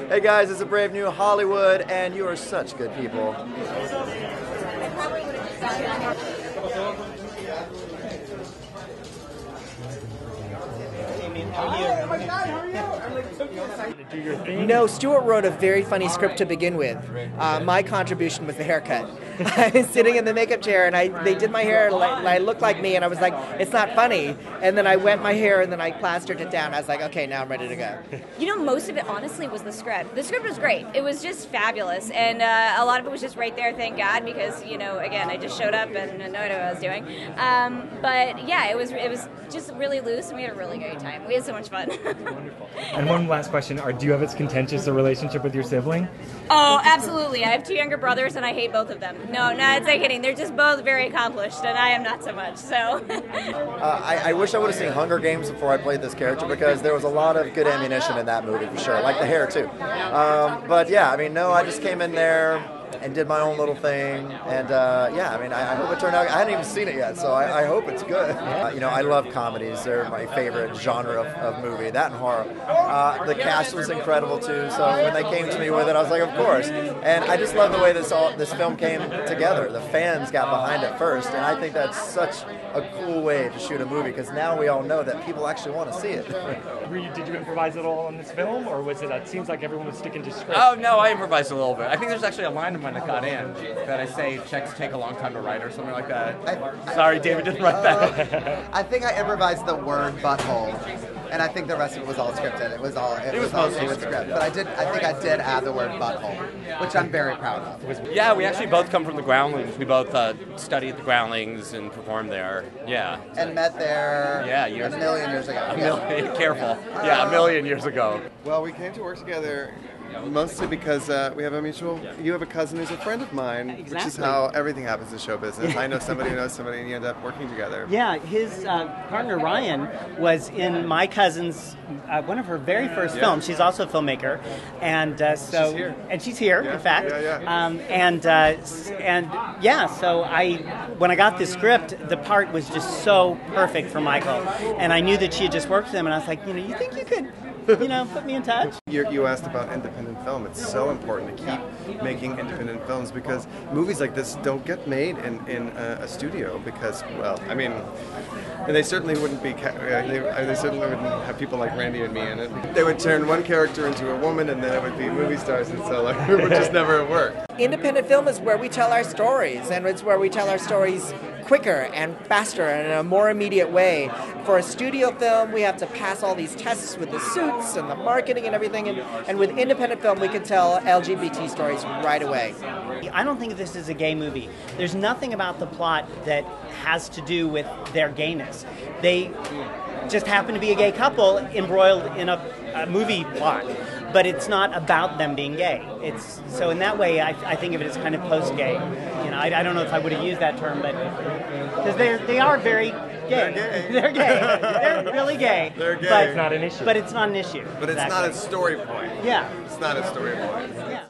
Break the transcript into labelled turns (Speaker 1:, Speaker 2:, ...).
Speaker 1: Hey guys, it's a brave new Hollywood, and you are such good people.
Speaker 2: No, Stewart wrote a very funny script to begin with. My contribution was the haircut. I was sitting in the makeup chair, and they did my hair, and I looked like me, and I was like, it's not funny. And then I wet my hair, and then I plastered it down. I was like, okay, now I'm ready to go.
Speaker 3: You know, most of it, honestly, was the script. The script was great. It was just fabulous. And a lot of it was just right there, thank God, because, you know, again, I just showed up and no idea what I was doing. But, yeah, it was just really loose, and we had a really great time. We had so much fun.
Speaker 4: Wonderful. And one last question. Do you have as contentious a relationship with your sibling?
Speaker 3: Oh, absolutely. I have 2 younger brothers, and I hate both of them. No, it's not kidding. They're just both very accomplished, and I am not so much. So,
Speaker 1: I wish I would have seen Hunger Games before I played this character, because there was a lot of good ammunition in that movie, for sure. Like the hair, too. But yeah, I mean, no, I just came in there and did my own little thing, and yeah, I mean, I hope it turned out. I hadn't even seen it yet, so I hope it's good. You know, I love comedies. They're my favorite genre of movie, that and horror. The cast was incredible too, so when they came to me with it, I was like, of course. And I just love the way this film came together. The fans got behind it first, and I think that's such a cool way to shoot a movie, because now we all know that people actually want to see it.
Speaker 4: Did you improvise at all on this film, or was it? It seems like everyone was sticking to script.
Speaker 5: Oh no, I improvised a little bit. I think there's actually a line of mine that got in that I say checks take a long time to write or something like that. Sorry, David didn't write that.
Speaker 6: I think I improvised the word butthole, and I think the rest of it was all scripted. It was mostly with script. But I think I did add the word butthole, which I'm very proud of.
Speaker 5: Yeah, we actually both come from the Groundlings. We both studied the Groundlings and performed there. Yeah.
Speaker 6: And met there
Speaker 5: a
Speaker 6: million years ago.
Speaker 5: Careful. Yeah, a million years ago.
Speaker 7: Well, we came to work together mostly because we have a mutual. You have a cousin who's a friend of mine, which is how everything happens in show business. I know somebody who knows somebody, and you end up working together.
Speaker 8: Yeah, his partner Ryan was in my cousin's one of her very first films. She's also a filmmaker, and she's here, in fact. So when I got this script, the part was just so perfect for Michael, and I knew that she had just worked with him, and I was like, you think you could, put me in touch?
Speaker 7: You asked about independent film. It's so important to keep making independent films, because movies like this don't get made in a studio, because, well, I mean, and they certainly wouldn't be. They certainly wouldn't have people like Randy and me in it. They would turn one character into a woman, and then it would be movie stars, and so it would just never work.
Speaker 2: Independent film is where we tell our stories, and it's where we tell our stories quicker and faster and in a more immediate way. For a studio film, we have to pass all these tests with the suits and the marketing and everything, and with independent film, we can tell LGBT stories right away.
Speaker 8: I don't think this is a gay movie. There's nothing about the plot that has to do with their gayness. They just happen to be a gay couple embroiled in a movie plot. But it's not about them being gay. So in that way, I think of it as kind of post-gay. I don't know if I would have used that term, but because they are very gay. They're gay. They're really gay.
Speaker 7: They're gay.
Speaker 8: But
Speaker 4: it's not an issue.
Speaker 8: But it's not an issue.
Speaker 7: But it's not a story point.
Speaker 8: Yeah.
Speaker 7: It's not a story point.
Speaker 8: Yeah.